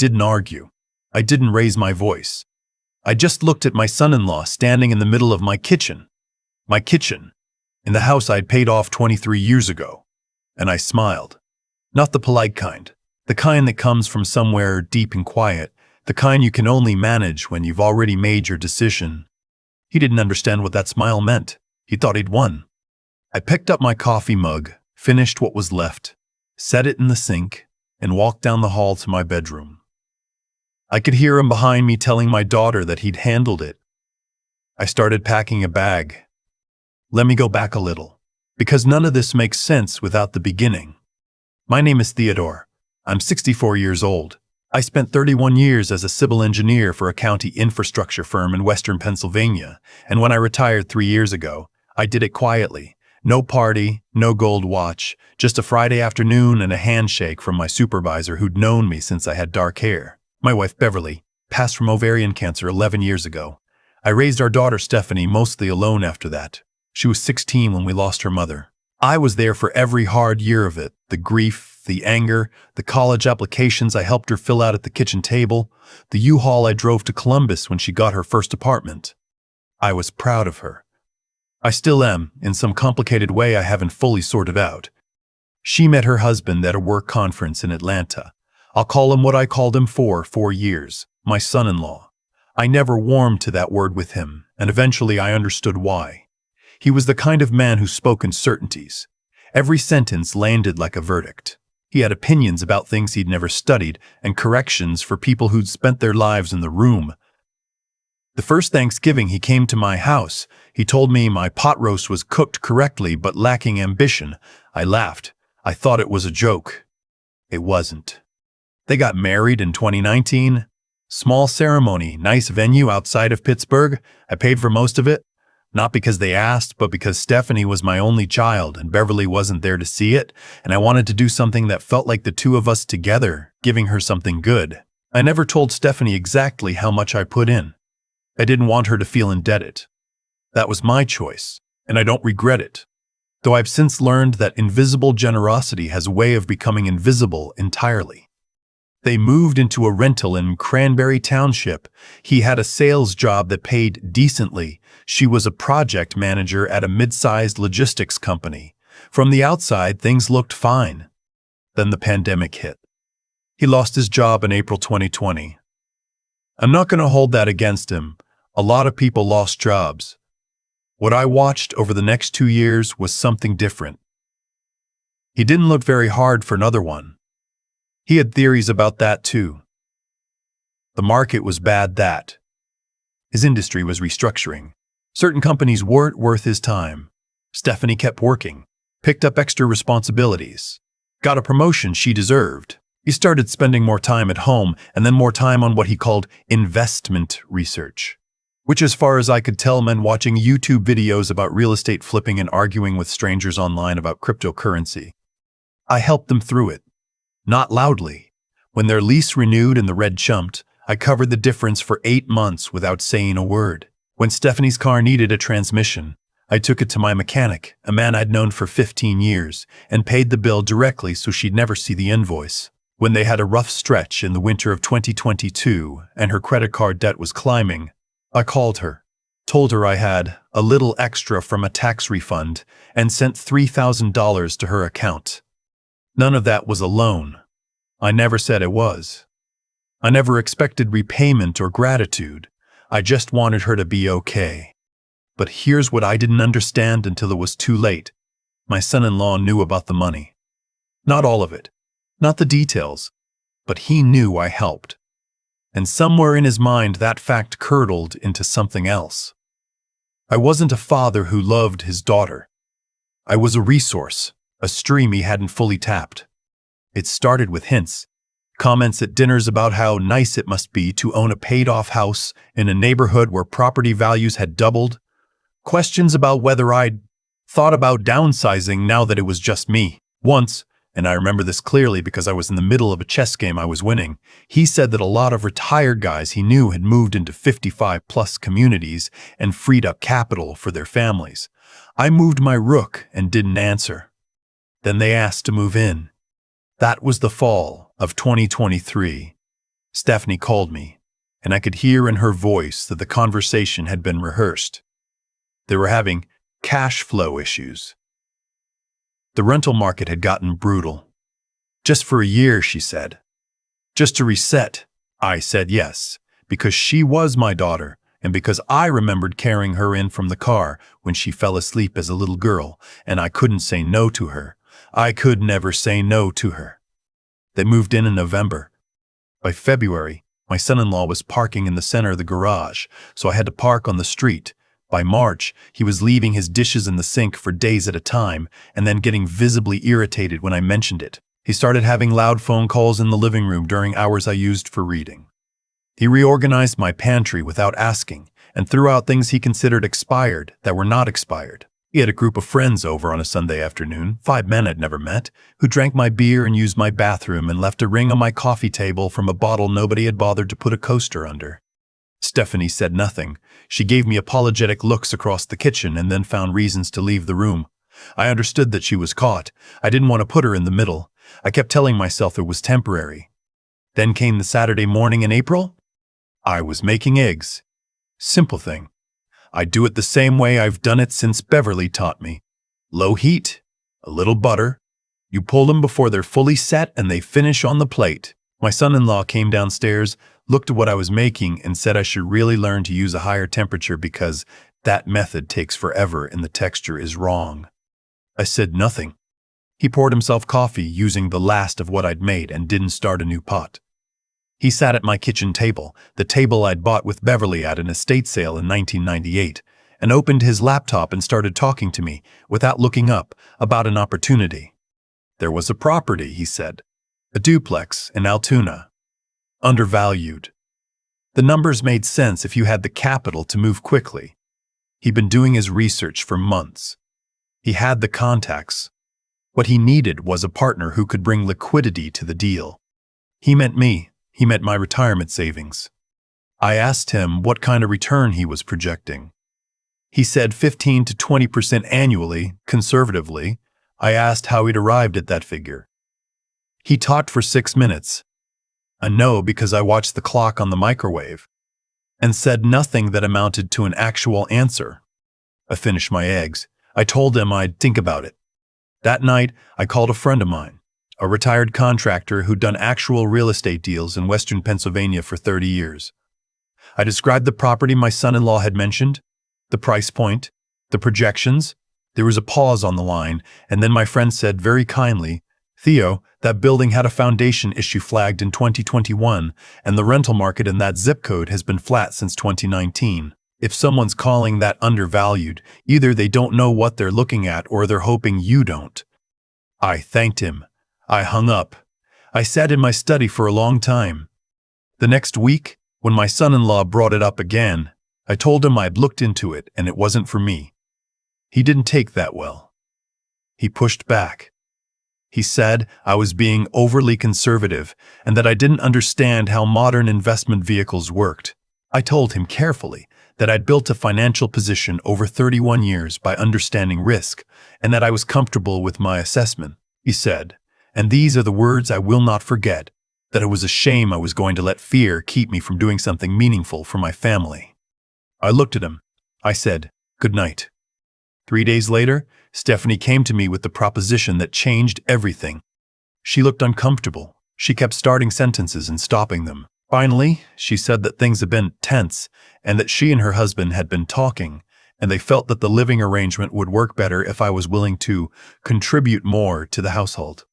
didn't argue. I didn't raise my voice. I just looked at my son-in-law standing in the middle of my kitchen. My kitchen, in the house I'd paid off 23 years ago. And I smiled. Not the polite kind. The kind that comes from somewhere deep and quiet. The kind you can only manage when you've already made your decision. He didn't understand what that smile meant. He thought he'd won. I picked up my coffee mug, finished what was left, set it in the sink, and walked down the hall to my bedroom. I could hear him behind me telling my daughter that he'd handled it. I started packing a bag. Let me go back a little, because none of this makes sense without the beginning. My name is Theodore. I'm 64 years old. I spent 31 years as a civil engineer for a county infrastructure firm in western Pennsylvania, and when I retired 3 years ago, I did it quietly. No party, no gold watch, just a Friday afternoon and a handshake from my supervisor who'd known me since I had dark hair. My wife, Beverly, passed from ovarian cancer 11 years ago. I raised our daughter, Stephanie, mostly alone after that. She was 16 when we lost her mother. I was there for every hard year of it, the grief, the anger, the college applications I helped her fill out at the kitchen table, the U-Haul I drove to Columbus when she got her first apartment. I was proud of her. I still am, in some complicated way I haven't fully sorted out. She met her husband at a work conference in Atlanta. I'll call him what I called him for 4 years, my son-in-law. I never warmed to that word with him, and eventually I understood why. He was the kind of man who spoke in certainties. Every sentence landed like a verdict. He had opinions about things he'd never studied, and corrections for people who'd spent their lives in the room. The first Thanksgiving he came to my house, he told me my pot roast was cooked correctly but lacking ambition. I laughed. I thought it was a joke. It wasn't. They got married in 2019. Small ceremony, nice venue outside of Pittsburgh. I paid for most of it. Not because they asked, but because Stephanie was my only child and Beverly wasn't there to see it, and I wanted to do something that felt like the two of us together, giving her something good. I never told Stephanie exactly how much I put in. I didn't want her to feel indebted. That was my choice, and I don't regret it. Though I've since learned that invisible generosity has a way of becoming invisible entirely. They moved into a rental in Cranberry Township. He had a sales job that paid decently. She was a project manager at a mid-sized logistics company. From the outside, things looked fine. Then the pandemic hit. He lost his job in April 2020. I'm not going to hold that against him. A lot of people lost jobs. What I watched over the next 2 years was something different. He didn't look very hard for another one. He had theories about that too. The market was bad that. His industry was restructuring. Certain companies weren't worth his time. Stephanie kept working, picked up extra responsibilities, got a promotion she deserved. He started spending more time at home and then more time on what he called investment research, which as far as I could tell meant watching YouTube videos about real estate flipping and arguing with strangers online about cryptocurrency. I helped them through it. Not loudly. When their lease renewed and the red jumped, I covered the difference for 8 months without saying a word. When Stephanie's car needed a transmission, I took it to my mechanic, a man I'd known for 15 years, and paid the bill directly so she'd never see the invoice. When they had a rough stretch in the winter of 2022 and her credit card debt was climbing, I called her, told her I had a little extra from a tax refund, and sent $3,000 to her account. None of that was a loan. I never said it was. I never expected repayment or gratitude. I just wanted her to be okay. But here's what I didn't understand until it was too late. My son-in-law knew about the money. Not all of it. Not the details. But he knew I helped. And somewhere in his mind that fact curdled into something else. I wasn't a father who loved his daughter. I was a resource. A stream he hadn't fully tapped. It started with hints, comments at dinners about how nice it must be to own a paid-off house in a neighborhood where property values had doubled, questions about whether I'd thought about downsizing now that it was just me. Once, and I remember this clearly because I was in the middle of a chess game I was winning, he said that a lot of retired guys he knew had moved into 55-plus communities and freed up capital for their families. I moved my rook and didn't answer. Then they asked to move in. That was the fall of 2023. Stephanie called me, and I could hear in her voice that the conversation had been rehearsed. They were having cash flow issues. The rental market had gotten brutal. Just for a year, she said. Just to reset. I said yes, because she was my daughter, and because I remembered carrying her in from the car when she fell asleep as a little girl, and I couldn't say no to her. I could never say no to her. They moved in November. By February, my son-in-law was parking in the center of the garage, so I had to park on the street. By March, he was leaving his dishes in the sink for days at a time and then getting visibly irritated when I mentioned it. He started having loud phone calls in the living room during hours I used for reading. He reorganized my pantry without asking and threw out things he considered expired that were not expired. He had a group of friends over on a Sunday afternoon, 5 men I'd never met, who drank my beer and used my bathroom and left a ring on my coffee table from a bottle nobody had bothered to put a coaster under. Stephanie said nothing. She gave me apologetic looks across the kitchen and then found reasons to leave the room. I understood that she was caught. I didn't want to put her in the middle. I kept telling myself it was temporary. Then came the Saturday morning in April. I was making eggs. Simple thing. I do it the same way I've done it since Beverly taught me. Low heat, a little butter. You pull them before they're fully set and they finish on the plate. My son-in-law came downstairs, looked at what I was making, and said I should really learn to use a higher temperature because that method takes forever and the texture is wrong. I said nothing. He poured himself coffee using the last of what I'd made and didn't start a new pot. He sat at my kitchen table, the table I'd bought with Beverly at an estate sale in 1998, and opened his laptop and started talking to me, without looking up, about an opportunity. There was a property, he said. A duplex in Altoona. Undervalued. The numbers made sense if you had the capital to move quickly. He'd been doing his research for months. He had the contacts. What he needed was a partner who could bring liquidity to the deal. He meant me. He meant my retirement savings. I asked him what kind of return he was projecting. He said 15 to 20% annually, conservatively. I asked how he'd arrived at that figure. He talked for 6 minutes. A no because I watched the clock on the microwave, and said nothing that amounted to an actual answer. I finished my eggs. I told him I'd think about it. That night, I called a friend of mine, a retired contractor who'd done actual real estate deals in western Pennsylvania for 30 years. I described the property my son-in-law had mentioned, the price point, the projections. There was a pause on the line, and then my friend said very kindly, "Theo, that building had a foundation issue flagged in 2021, and the rental market in that zip code has been flat since 2019. If someone's calling that undervalued, either they don't know what they're looking at or they're hoping you don't." I thanked him. I hung up. I sat in my study for a long time. The next week, when my son-in-law brought it up again, I told him I'd looked into it and it wasn't for me. He didn't take that well. He pushed back. He said I was being overly conservative and that I didn't understand how modern investment vehicles worked. I told him carefully that I'd built a financial position over 31 years by understanding risk and that I was comfortable with my assessment. He said, and these are the words I will not forget, that it was a shame I was going to let fear keep me from doing something meaningful for my family. I looked at him. I said, "Good night." 3 days later, Stephanie came to me with the proposition that changed everything. She looked uncomfortable. She kept starting sentences and stopping them. Finally, she said that things had been tense and that she and her husband had been talking, and they felt that the living arrangement would work better if I was willing to contribute more to the household.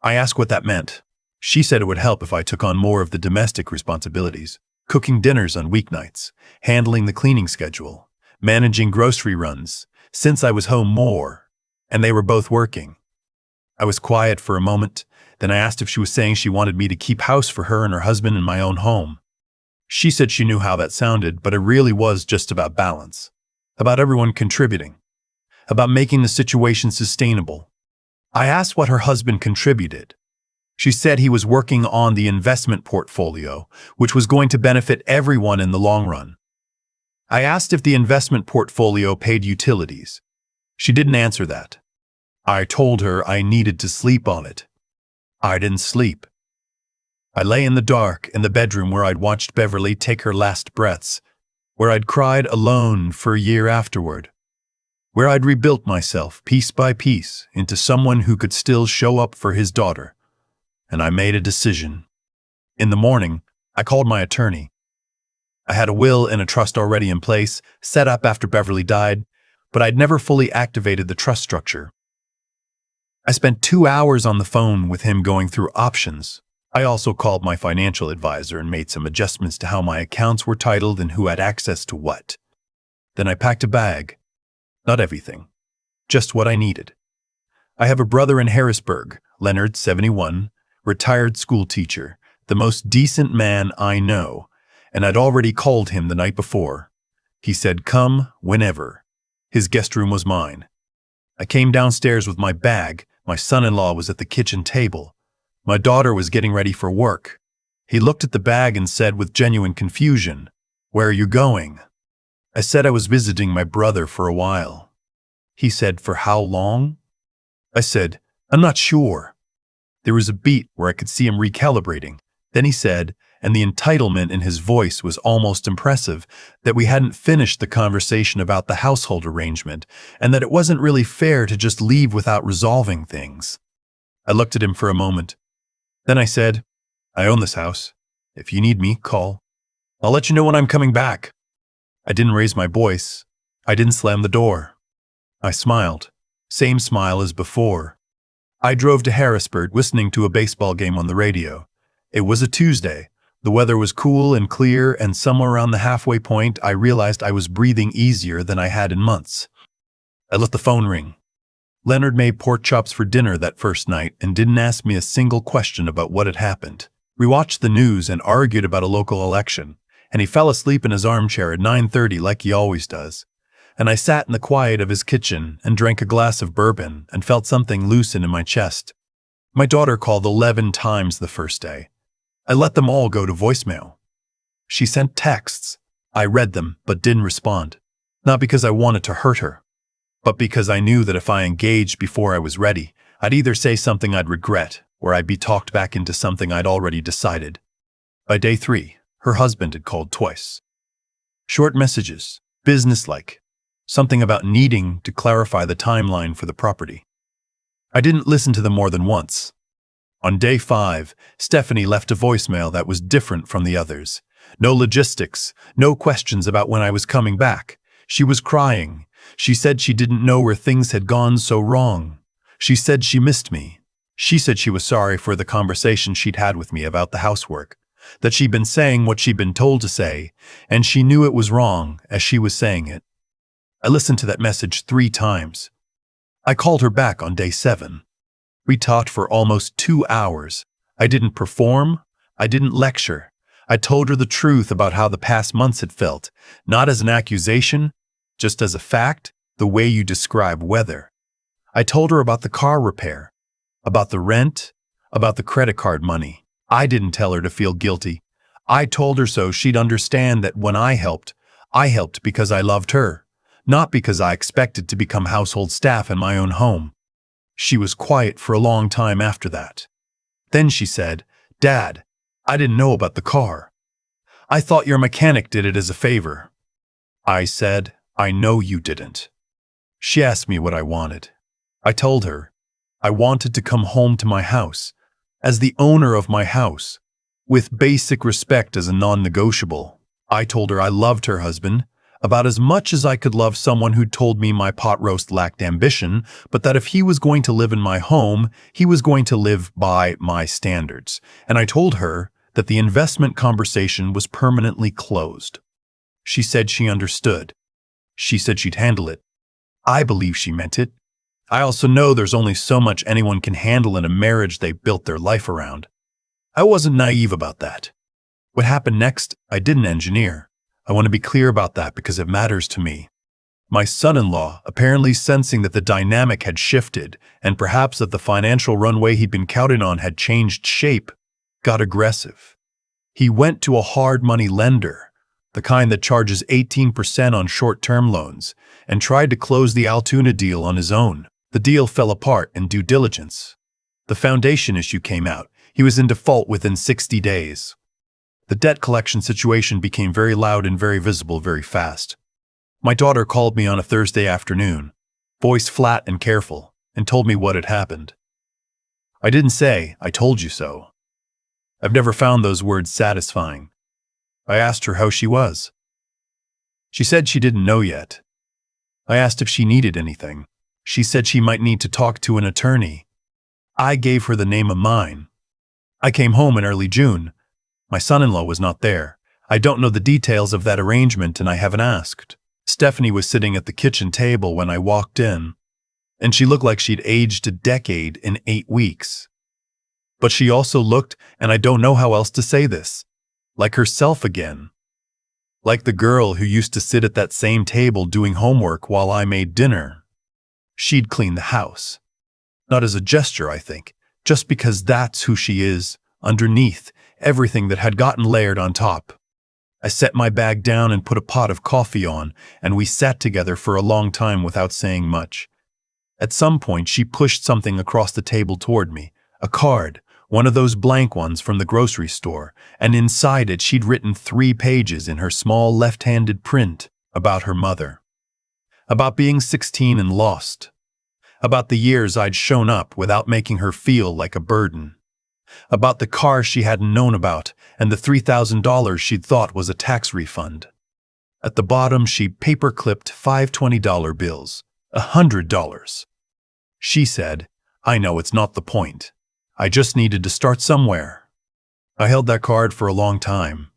I asked what that meant. She said it would help if I took on more of the domestic responsibilities, cooking dinners on weeknights, handling the cleaning schedule, managing grocery runs, since I was home more, and they were both working. I was quiet for a moment, then I asked if she was saying she wanted me to keep house for her and her husband in my own home. She said she knew how that sounded, but it really was just about balance, about everyone contributing, about making the situation sustainable. I asked what her husband contributed. She said he was working on the investment portfolio, which was going to benefit everyone in the long run. I asked if the investment portfolio paid utilities. She didn't answer that. I told her I needed to sleep on it. I didn't sleep. I lay in the dark in the bedroom where I'd watched Beverly take her last breaths, where I'd cried alone for a year afterward, where I'd rebuilt myself piece by piece into someone who could still show up for his daughter. And I made a decision. In the morning, I called my attorney. I had a will and a trust already in place, set up after Beverly died, but I'd never fully activated the trust structure. I spent 2 hours on the phone with him going through options. I also called my financial advisor and made some adjustments to how my accounts were titled and who had access to what. Then I packed a bag. Not everything, just what I needed. I have a brother in Harrisburg, Leonard, 71, retired school teacher, the most decent man I know, and I'd already called him the night before. He said, "Come whenever." His guest room was mine. I came downstairs with my bag. My son-in-law was at the kitchen table. My daughter was getting ready for work. He looked at the bag and said with genuine confusion, "Where are you going?" I said I was visiting my brother for a while. He said, "For how long?" I said, "I'm not sure." There was a beat where I could see him recalibrating. Then he said, and the entitlement in his voice was almost impressive, that we hadn't finished the conversation about the household arrangement, and that it wasn't really fair to just leave without resolving things. I looked at him for a moment. Then I said, "I own this house. If you need me, call. I'll let you know when I'm coming back." I didn't raise my voice. I didn't slam the door. I smiled. Same smile as before. I drove to Harrisburg, listening to a baseball game on the radio. It was a Tuesday. The weather was cool and clear, and somewhere around the halfway point, I realized I was breathing easier than I had in months. I let the phone ring. Leonard made pork chops for dinner that first night and didn't ask me a single question about what had happened. We watched the news and argued about a local election, and he fell asleep in his armchair at 9:30 like he always does. And I sat in the quiet of his kitchen and drank a glass of bourbon and felt something loosen in my chest. My daughter called 11 times the first day. I let them all go to voicemail. She sent texts. I read them but didn't respond. Not because I wanted to hurt her, but because I knew that if I engaged before I was ready, I'd either say something I'd regret or I'd be talked back into something I'd already decided. By day 3, her husband had called twice. Short messages, businesslike, something about needing to clarify the timeline for the property. I didn't listen to them more than once. On day 5, Stephanie left a voicemail that was different from the others. No logistics, no questions about when I was coming back. She was crying. She said she didn't know where things had gone so wrong. She said she missed me. She said she was sorry for the conversation she'd had with me about the housework, that she'd been saying what she'd been told to say, and she knew it was wrong as she was saying it. I listened to that message 3 times. I called her back on day 7. We talked for almost 2 hours. I didn't perform. I didn't lecture. I told her the truth about how the past months had felt, not as an accusation, just as a fact, the way you describe weather. I told her about the car repair, about the rent, about the credit card money. I didn't tell her to feel guilty. I told her so she'd understand that when I helped because I loved her, not because I expected to become household staff in my own home. She was quiet for a long time after that. Then she said, "Dad, I didn't know about the car. I thought your mechanic did it as a favor." I said, "I know you didn't." She asked me what I wanted. I told her I wanted to come home to my house, as the owner of my house, with basic respect as a non-negotiable. I told her I loved her husband, about as much as I could love someone who told me my pot roast lacked ambition, but that if he was going to live in my home, he was going to live by my standards. And I told her that the investment conversation was permanently closed. She said she understood. She said she'd handle it. I believe she meant it. I also know there's only so much anyone can handle in a marriage they built their life around. I wasn't naive about that. What happened next, I didn't engineer. I want to be clear about that because it matters to me. My son-in-law, apparently sensing that the dynamic had shifted and perhaps that the financial runway he'd been counting on had changed shape, got aggressive. He went to a hard money lender, the kind that charges 18% on short-term loans, and tried to close the Altoona deal on his own. The deal fell apart in due diligence. The foundation issue came out. He was in default within 60 days. The debt collection situation became very loud and very visible very fast. My daughter called me on a Thursday afternoon, voice flat and careful, and told me what had happened. I didn't say, "I told you so." I've never found those words satisfying. I asked her how she was. She said she didn't know yet. I asked if she needed anything. She said she might need to talk to an attorney. I gave her the name of mine. I came home in early June. My son-in-law was not there. I don't know the details of that arrangement and I haven't asked. Stephanie was sitting at the kitchen table when I walked in, and she looked like she'd aged a decade in 8 weeks. But she also looked, and I don't know how else to say this, like herself again. Like the girl who used to sit at that same table doing homework while I made dinner. She'd clean the house. Not as a gesture, I think, just because that's who she is, underneath everything that had gotten layered on top. I set my bag down and put a pot of coffee on, and we sat together for a long time without saying much. At some point, she pushed something across the table toward me, a card, one of those blank ones from the grocery store, and inside it she'd written 3 pages in her small left-handed print about her mother. About being 16 and lost. About the years I'd shown up without making her feel like a burden. About the car she hadn't known about and the $3,000 she'd thought was a tax refund. At the bottom she paper-clipped 5 $20 bills, $100. She said, "I know it's not the point. I just needed to start somewhere." I held that card for a long time.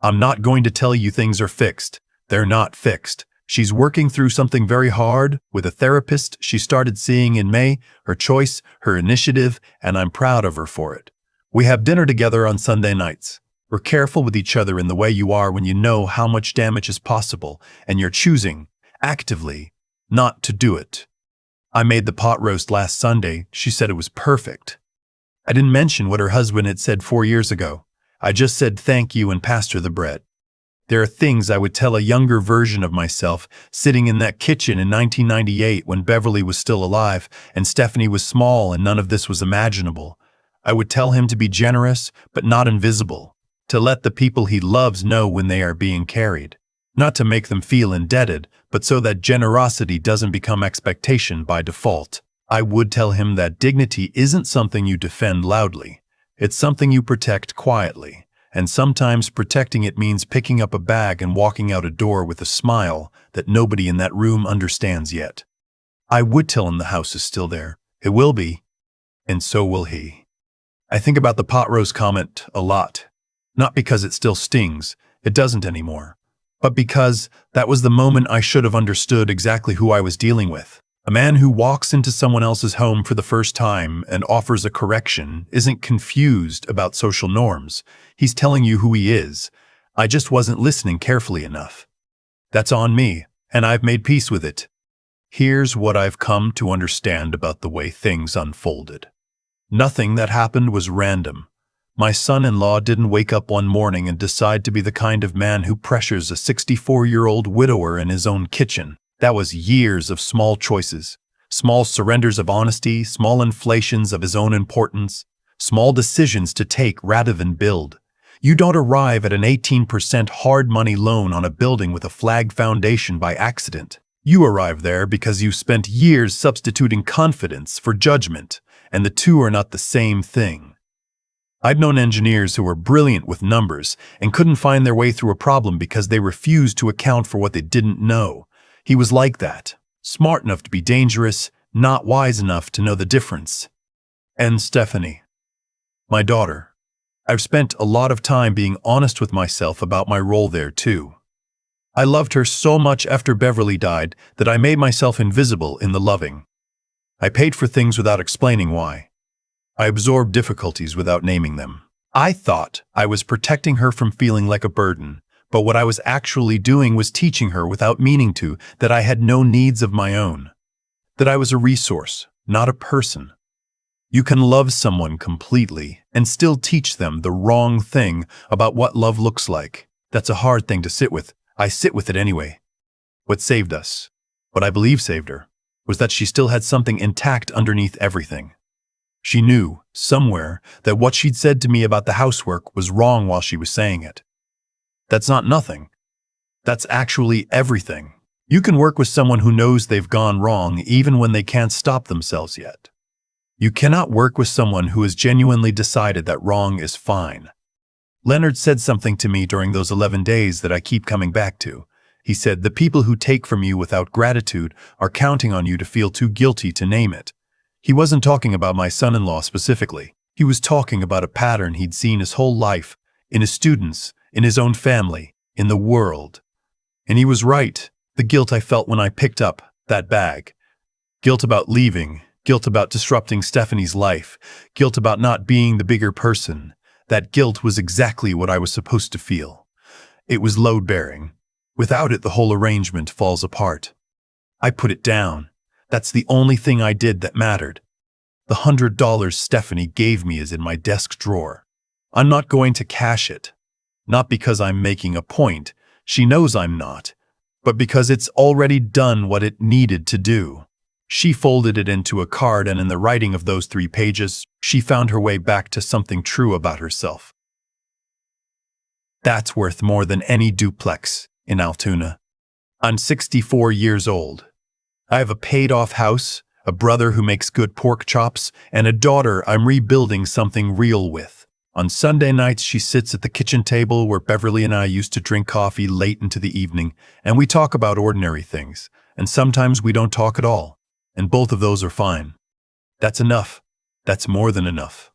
I'm not going to tell you things are fixed. They're not fixed. She's working through something very hard with a therapist she started seeing in May, her choice, her initiative, and I'm proud of her for it. We have dinner together on Sunday nights. We're careful with each other in the way you are when you know how much damage is possible, and you're choosing, actively, not to do it. I made the pot roast last Sunday. She said it was perfect. I didn't mention what her husband had said 4 years ago. I just said thank you and passed her the bread. There are things I would tell a younger version of myself sitting in that kitchen in 1998 when Beverly was still alive and Stephanie was small and none of this was imaginable. I would tell him to be generous but not invisible, to let the people he loves know when they are being carried, not to make them feel indebted, but so that generosity doesn't become expectation by default. I would tell him that dignity isn't something you defend loudly. It's something you protect quietly. And sometimes protecting it means picking up a bag and walking out a door with a smile that nobody in that room understands yet. I would tell him the house is still there. It will be. And so will he. I think about the pot roast comment a lot. Not because it still stings. It doesn't anymore. But because that was the moment I should have understood exactly who I was dealing with. A man who walks into someone else's home for the first time and offers a correction isn't confused about social norms. He's telling you who he is. I just wasn't listening carefully enough. That's on me, and I've made peace with it. Here's what I've come to understand about the way things unfolded. Nothing that happened was random. My son-in-law didn't wake up one morning and decide to be the kind of man who pressures a 64-year-old widower in his own kitchen. That was years of small choices, small surrenders of honesty, small inflations of his own importance, small decisions to take rather than build. You don't arrive at an 18% hard money loan on a building with a flag foundation by accident. You arrive there because you spent years substituting confidence for judgment, and the two are not the same thing. I'd known engineers who were brilliant with numbers and couldn't find their way through a problem because they refused to account for what they didn't know. He was like that, smart enough to be dangerous, not wise enough to know the difference. And Stephanie, my daughter. I've spent a lot of time being honest with myself about my role there too. I loved her so much after Beverly died that I made myself invisible in the loving. I paid for things without explaining why. I absorbed difficulties without naming them. I thought I was protecting her from feeling like a burden. But what I was actually doing was teaching her without meaning to that I had no needs of my own. That I was a resource, not a person. You can love someone completely and still teach them the wrong thing about what love looks like. That's a hard thing to sit with. I sit with it anyway. What saved us, what I believe saved her, was that she still had something intact underneath everything. She knew, somewhere, that what she'd said to me about the housework was wrong while she was saying it. That's not nothing. That's actually everything. You can work with someone who knows they've gone wrong even when they can't stop themselves yet. You cannot work with someone who has genuinely decided that wrong is fine. Leonard said something to me during those 11 days that I keep coming back to. He said, the people who take from you without gratitude are counting on you to feel too guilty to name it. He wasn't talking about my son-in-law specifically. He was talking about a pattern he'd seen his whole life, in his students, in his own family, in the world. And he was right. The guilt I felt when I picked up that bag. Guilt about leaving, guilt about disrupting Stephanie's life, guilt about not being the bigger person. That guilt was exactly what I was supposed to feel. It was load-bearing. Without it, the whole arrangement falls apart. I put it down. That's the only thing I did that mattered. The $100 Stephanie gave me is in my desk drawer. I'm not going to cash it. Not because I'm making a point. She knows I'm not. But because it's already done what it needed to do. She folded it into a card, and in the writing of those 3 pages, she found her way back to something true about herself. That's worth more than any duplex in Altoona. I'm 64 years old. I have a paid-off house, a brother who makes good pork chops, and a daughter I'm rebuilding something real with. On Sunday nights, she sits at the kitchen table where Beverly and I used to drink coffee late into the evening, and we talk about ordinary things, and sometimes we don't talk at all. And both of those are fine. That's enough. That's more than enough.